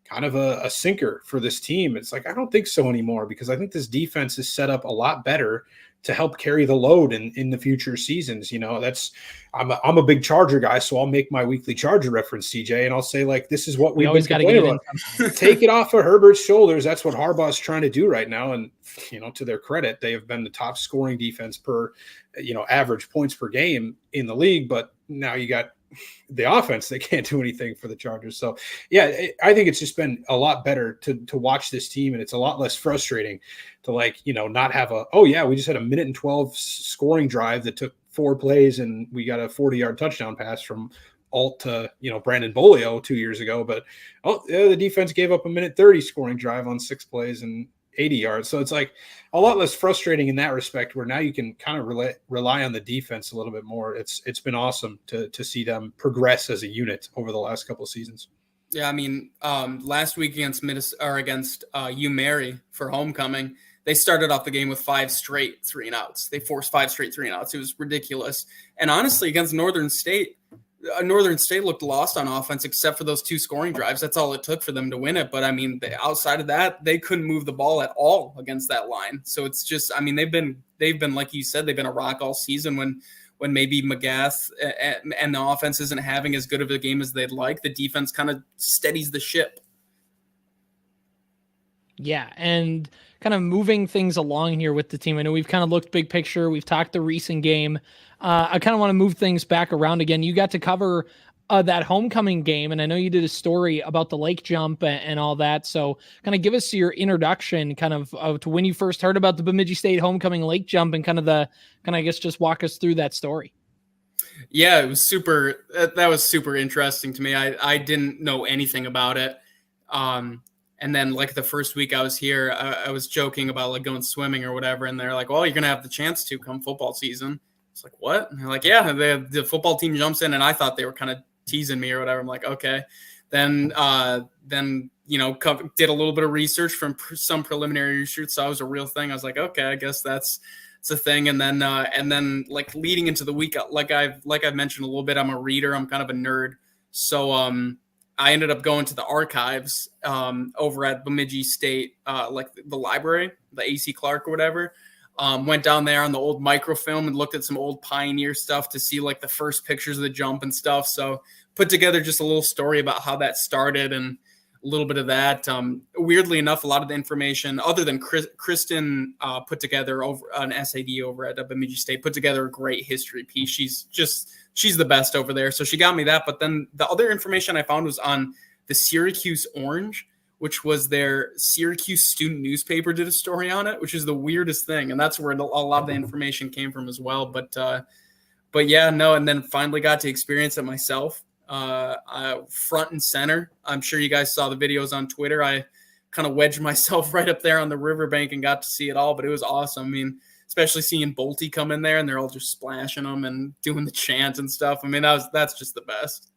kind of a sinker for this team. It's like, I don't think so anymore, because I think this defense is set up a lot better to help carry the load in the future seasons. I'm a big Charger guy, so I'll make my weekly Charger reference, CJ, and I'll say, like, this is what we've always been got to get complaining about. Take it off of Herbert's shoulders. That's what Harbaugh's trying to do right now. And, to their credit, they have been the top scoring defense per, average points per game in the league. But now you got the offense, they can't do anything for the Chargers. So, yeah, I think it's just been a lot better to watch this team, and it's a lot less frustrating to, not have we just had a 1:12 scoring drive that took 4 plays, and we got a 40-yard touchdown pass from Alt to, Brandon Bolio 2 years ago. But, the defense gave up a 1:30 scoring drive on 6 plays and 80 yards. So it's like a lot less frustrating in that respect, where now you can kind of rely on the defense a little bit more. It's been awesome to see them progress as a unit over the last couple of seasons. Yeah, I mean, last week against UMary for homecoming, they started off the game with 5 straight 3-and-outs. They forced 5 straight 3-and-outs. It was ridiculous. And honestly, against Northern State looked lost on offense except for those 2 scoring drives. That's all it took for them to win it. But, I mean, outside of that, they couldn't move the ball at all against that line. So it's just, I mean, they've been, like you said, they've been a rock all season when maybe McGath and the offense isn't having as good of a game as they'd like. The defense kind of steadies the ship. Yeah, and kind of moving things along here with the team. I know we've kind of looked big picture. We've talked the recent game. I kind of want to move things back around again. You got to cover that homecoming game, and I know you did a story about the lake jump and all that. So kind of give us your introduction kind of to when you first heard about the Bemidji State homecoming lake jump, and I guess just walk us through that story. Yeah, it was that was super interesting to me. I didn't know anything about it. And then, like, the first week I was here, I was joking about, like, going swimming or whatever. And they're like, well, you're going to have the chance to come football season. It's like, what? And they're like, yeah, the football team jumps in. And I thought they were kind of teasing me or whatever. I'm like, okay. Then, did a little bit of research from some preliminary research. So it was a real thing. I was like, okay, I guess that's a thing. And then like leading into the week, like I've mentioned a little bit, I'm a reader. I'm kind of a nerd. So, I ended up going to the archives over at Bemidji State, like the library, the AC Clark or whatever. Went down there on the old microfilm and looked at some old Pioneer stuff to see, like, the first pictures of the jump and stuff. So put together just a little story about how that started and a little bit of that. Weirdly enough, a lot of the information, other than Kristen put together over an SAD over at Bemidji State, put together a great history piece. She's the best over there. So she got me that. But then the other information I found was on the Syracuse Orange, which was their Syracuse student newspaper, did a story on it, which is the weirdest thing. And that's where a lot of the information came from as well. But yeah, no. And then finally got to experience it myself, front and center. I'm sure you guys saw the videos on Twitter. I kind of wedged myself right up there on the riverbank and got to see it all, but it was awesome. I mean, especially seeing Bolte come in there and they're all just splashing them and doing the chant and stuff. I mean, that's just the best.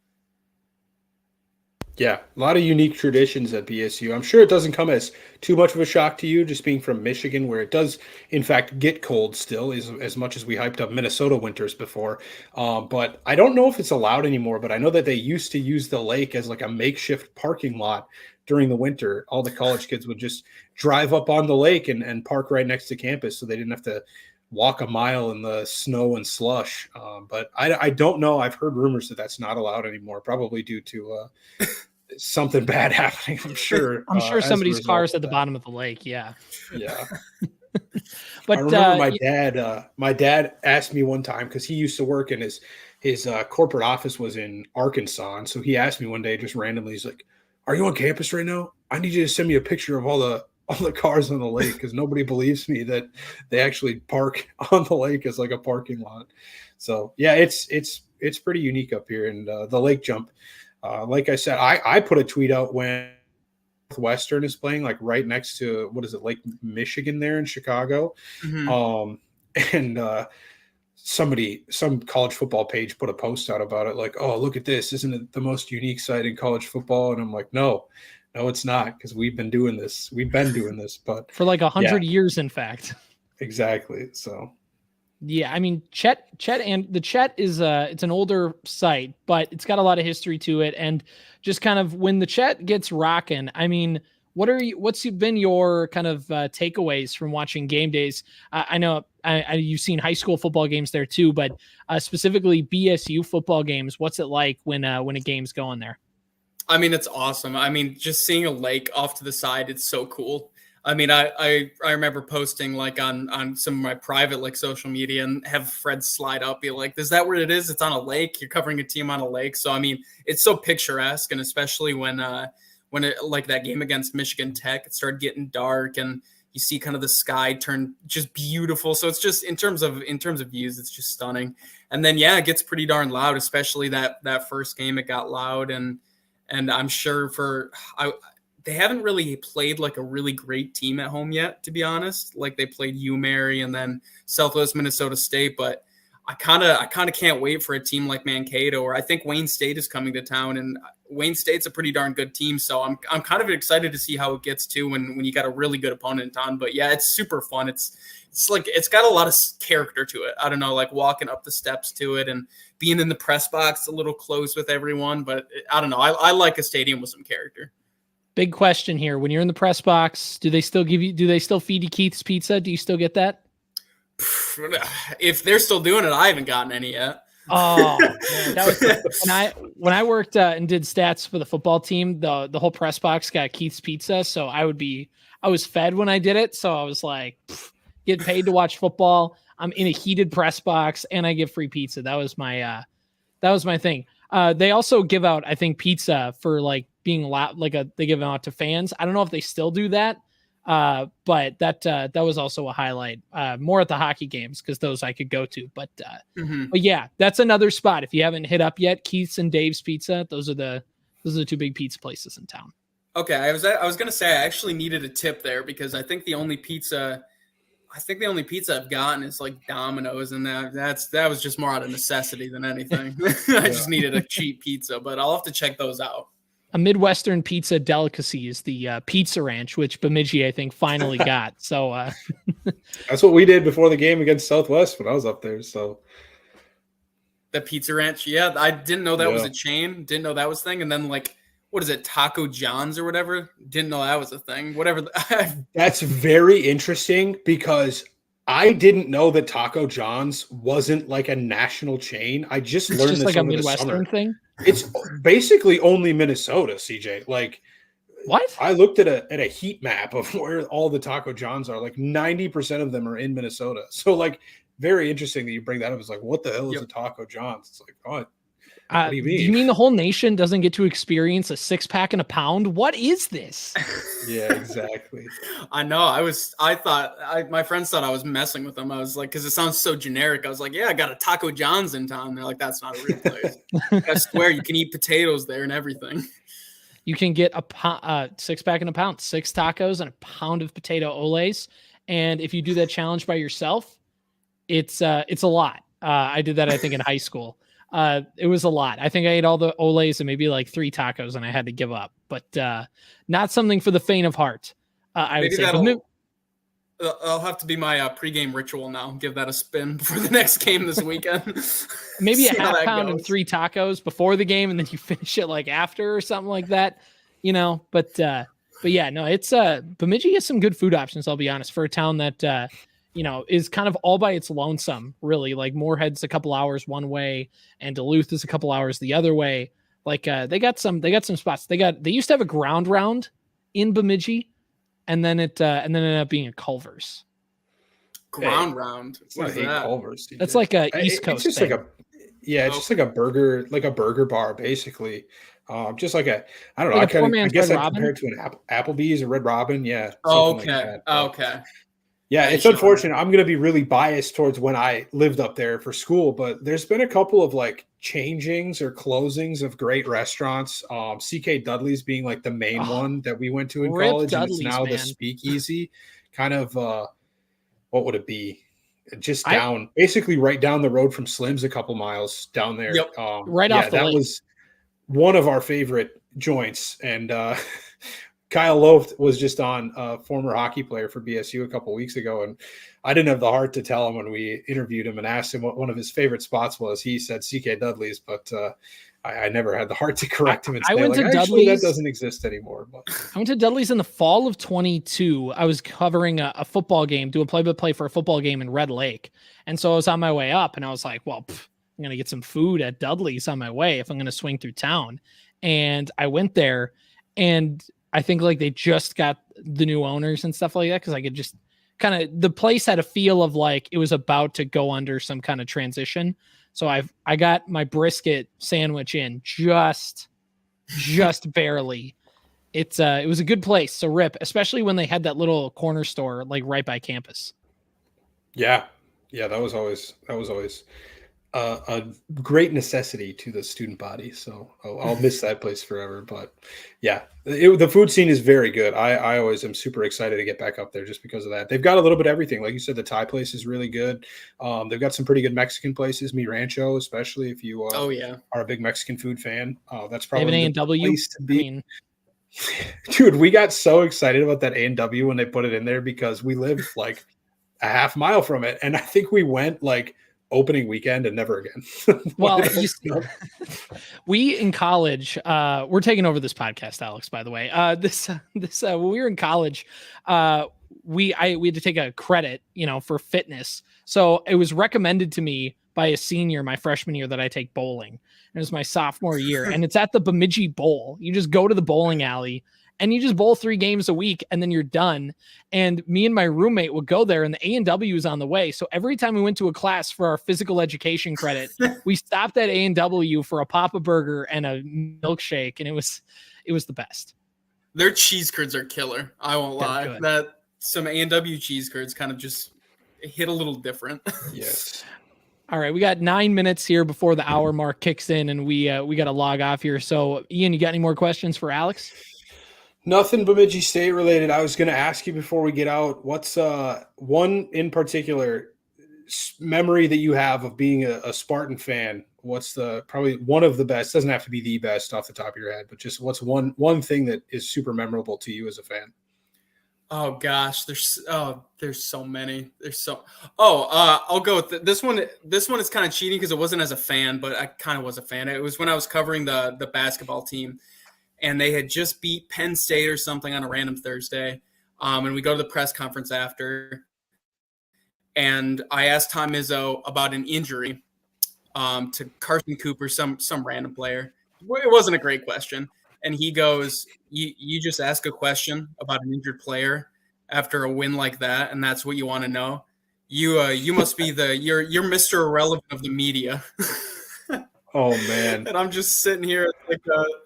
Yeah, a lot of unique traditions at BSU. I'm sure it doesn't come as too much of a shock to you, just being from Michigan, where it does, in fact, get cold still, as much as we hyped up Minnesota winters before. But I don't know if it's allowed anymore, but I know that they used to use the lake as like a makeshift parking lot during the winter. All the college kids would just drive up on the lake and park right next to campus, so they didn't have to walk a mile in the snow and slush. But I don't know. I've heard rumors that that's not allowed anymore, probably due to something bad happening. I'm sure somebody's car is at the bottom of the lake. Yeah. Yeah. But I remember my dad asked me one time, because he used to work in his corporate office was in Arkansas. And so he asked me one day, just randomly, he's like, "Are you on campus right now? I need you to send me a picture of all the cars on the lake," because nobody believes me that they actually park on the lake as like a parking lot. So yeah, it's pretty unique up here. And the lake jump, like I said, I put a tweet out when Northwestern is playing, like right next to, Lake Michigan there in Chicago. Mm-hmm. Some college football page put a post out about it, like, "Oh, look at this. Isn't it the most unique site in college football?" And I'm like, no, it's not, because we've been doing this, but for like 100 years, in fact. Exactly. So Yeah, I mean Chet and the Chet is it's an older site, but it's got a lot of history to it, and just kind of when the Chet gets rocking, I mean, what's been your kind of takeaways from watching game days? I know you've seen high school football games there too, but specifically BSU football games. What's it like when a game's going there? I mean, it's awesome. I mean, just seeing a lake off to the side, it's so cool. I mean, I remember posting like on some of my private like social media and have Fred slide up, be like, is that where it is? It's on a lake. You're covering a team on a lake. So, I mean, it's so picturesque. And especially when it, like that game against Michigan Tech, it started getting dark and you see kind of the sky turn just beautiful. So it's just in terms of views, it's just stunning. And then, yeah, it gets pretty darn loud, especially that first game, it got loud. And I'm sure they haven't really played like a really great team at home yet, to be honest. Like they played UMary and then Southwest Minnesota State, but I kind of can't wait for a team like Mankato, or I think Wayne State is coming to town, and Wayne State's a pretty darn good team. So I'm kind of excited to see how it gets to when you got a really good opponent on. But yeah, it's super fun. It's like it's got a lot of character to it. I don't know, like walking up the steps to it and being in the press box a little close with everyone. But I don't know. I like a stadium with some character. Big question here. When you're in the press box, do they still feed you Keith's Pizza? Do you still get that? If they're still doing it, I haven't gotten any yet. Oh, man, that was when I worked and did stats for the football team. The whole press box got Keith's Pizza, so I was fed when I did it. So I was like, get paid to watch football. I'm in a heated press box, and I get free pizza. That was my thing. They also give out, I think, pizza for like being loud, they give them out to fans. I don't know if they still do that. But that was also a highlight, more at the hockey games, because those I could go to, but yeah, that's another spot. If you haven't hit up yet, Keith's and Dave's Pizza, those are the two big pizza places in town. Okay. I was going to say, I actually needed a tip there, because I think the only pizza I've gotten is like Domino's, and that was just more out of necessity than anything. I just needed a cheap pizza, but I'll have to check those out. A Midwestern pizza delicacy is the Pizza Ranch, which Bemidji, I think, finally got. So that's what we did before the game against Southwest when I was up there. So the Pizza Ranch, yeah, I didn't know that was a chain. Didn't know that was a thing. And then like, what is it, Taco John's or whatever? Didn't know that was a thing. Whatever. That's very interesting, because I didn't know that Taco John's wasn't like a national chain. I just learned this like over a Midwestern thing. It's basically only Minnesota, CJ. Like, what? I looked at a heat map of where all the Taco Johns are. Like 90% of them are in Minnesota. So like, very interesting that you bring that up. It's like, what the hell is a Taco John's? It's like, oh, what do you mean? You mean the whole nation doesn't get to experience a 6-pack and a pound? What is this? Yeah, exactly. I know. My friends thought I was messing with them. I was like, because it sounds so generic. I was like, yeah, I got a Taco John's in town. They're like, that's not a real place. I swear, you can eat potatoes there and everything. You can get a 6-pack and a pound, 6 tacos and a pound of potato oles. And if you do that challenge by yourself, it's a lot. I did that, I think, in high school. It was a lot. I think I ate all the oles and maybe like 3 tacos, and I had to give up. But not something for the faint of heart. I would say. That'll have to be my pregame ritual now. Give that a spin for the next game this weekend. Maybe a half pound and 3 tacos before the game, and then you finish it like after or something like that. You know, but yeah, no, it's Bemidji has some good food options. I'll be honest, for a town that is kind of all by its lonesome, really. Like Moorhead's a couple hours one way, and Duluth is a couple hours the other way. Like they got some spots. They used to have a ground round in Bemidji, and then it ended up being a Culver's. Ground round. What is that? Culver's. That's like a East Coast. It's just thing. Just like a burger bar, basically. Just like I don't know. I guess I compared to an Applebee's or Red Robin. Yeah. Okay. Okay. Yeah, it's unfortunate. I'm going to be really biased towards when I lived up there for school, but there's been a couple of like changings or closings of great restaurants. CK Dudley's being like the main one that we went to in college, and it's now the Speakeasy. Kind of, what would it be? Just basically right down the road from Slim's, a couple miles down there. Yep. Right off the that lake. Was one of our favorite joints, and Kyle Loft was just on, a former hockey player for BSU a couple weeks ago, and I didn't have the heart to tell him when we interviewed him and asked him what one of his favorite spots was. He said CK Dudley's, but I never had the heart to correct him and say, went to actually, that Dudley's. doesn't exist anymore. But I went to Dudley's in the fall of 22. I was covering a football game, do a play-by-play for a football game in Red Lake. And so I was on my way up, and I was like, well, I'm going to get some food at Dudley's on my way if I'm going to swing through town. And I went there, and I think like they just got the new owners and stuff like that, because I could just kind of, the place had a feel of like it was about to go under some kind of transition. So I got my brisket sandwich in just barely. It was a good place. So rip, especially when they had that little corner store like right by campus. yeah, that was always a great necessity to the student body. So I'll miss that place forever. But yeah, the food scene is very good. I always am super excited to get back up there just because of that. They've got a little bit of everything. Like you said, the Thai place is really good. They've got some pretty good Mexican places, Mi Rancho, especially if you are a big Mexican food fan. That's probably the place to be. Dude, we got so excited about that A&W when they put it in there because we live like a half mile from it. And I think we went like opening weekend and never again. Well, we in college, we're taking over this podcast, Alex, by the way. When we were in college, we had to take a credit, for fitness. So it was recommended to me by a senior my freshman year that I take bowling. It was my sophomore year, and it's at the Bemidji Bowl. You just go to the bowling alley and you just bowl 3 games a week and then you're done. And me and my roommate would go there, and the A&W is on the way. So every time we went to a class for our physical education credit, we stopped at A&W for a Papa Burger and a milkshake. And it was the best. Their cheese curds are killer. I won't lie. That some A&W cheese curds kind of just hit a little different. Yes. All right, we got 9 minutes here before the hour mark kicks in, and we got to log off here. So, Ian, you got any more questions for Alex? Nothing Bemidji State related. I was going to ask you before we get out, what's one in particular memory that you have of being a Spartan fan? What's probably one of the best? Doesn't have to be the best off the top of your head, but just what's one thing that is super memorable to you as a fan? Oh gosh, there's so many. I'll go with this one. This one is kind of cheating because it wasn't as a fan, but I kind of was a fan. It was when I was covering the basketball team, and they had just beat Penn State or something on a random Thursday. And we go to the press conference after, and I asked Tom Izzo about an injury to Carson Cooper, some random player. It wasn't a great question. And he goes, you just ask a question about an injured player after a win like that, and that's what you want to know? You must be you're Mr. Irrelevant of the media. Oh man! And I'm just sitting here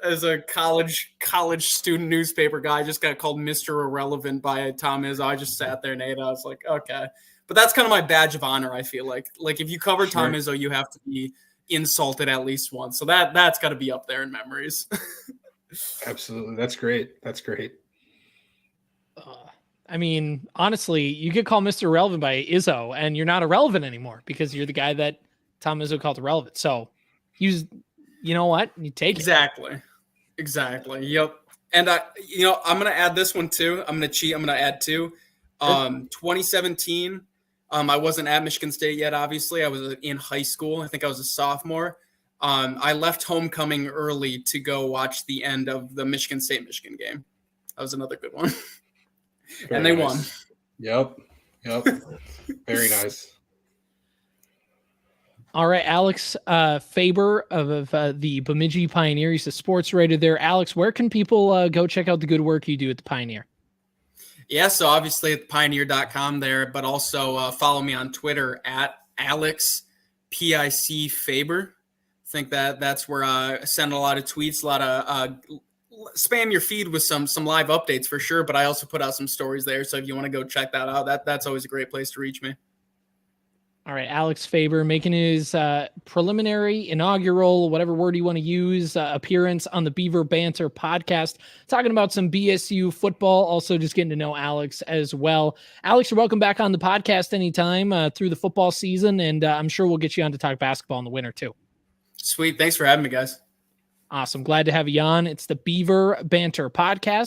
as a college student newspaper guy. I just got called Mr. Irrelevant by Tom Izzo. I just sat there and ate. I was like, okay, but that's kind of my badge of honor. I feel like if you cover Tom Izzo, you have to be insulted at least once. So that's got to be up there in memories. Absolutely. That's great. I mean, honestly, you could call Mr. Irrelevant by Izzo, and you're not irrelevant anymore because you're the guy that Tom Izzo called irrelevant. So you know what? You take it. Exactly. Yep. And I'm going to add this one too. I'm going to cheat. I'm going to add 2. 2017. I wasn't at Michigan State yet. Obviously I was in high school. I think I was a sophomore. I left homecoming early to go watch the end of the Michigan State-Michigan game. That was another good one. And they won. Yep. Very nice. All right, Alex Faber of the Bemidji Pioneer. He's a sports writer there. Alex, where can people go check out the good work you do at the Pioneer? Yeah, so obviously at pioneer.com there, but also follow me on Twitter at Alex PIC Faber. I think that's where I send a lot of tweets, a lot of spam your feed with some live updates for sure. But I also put out some stories there. So if you want to go check that out, that's always a great place to reach me. All right, Alex Faber making his preliminary, inaugural, whatever word you want to use, appearance on the Beaver Banter podcast, talking about some BSU football, also just getting to know Alex as well. Alex, you're welcome back on the podcast anytime through the football season, and I'm sure we'll get you on to talk basketball in the winter too. Sweet. Thanks for having me, guys. Awesome. Glad to have you on. It's the Beaver Banter podcast.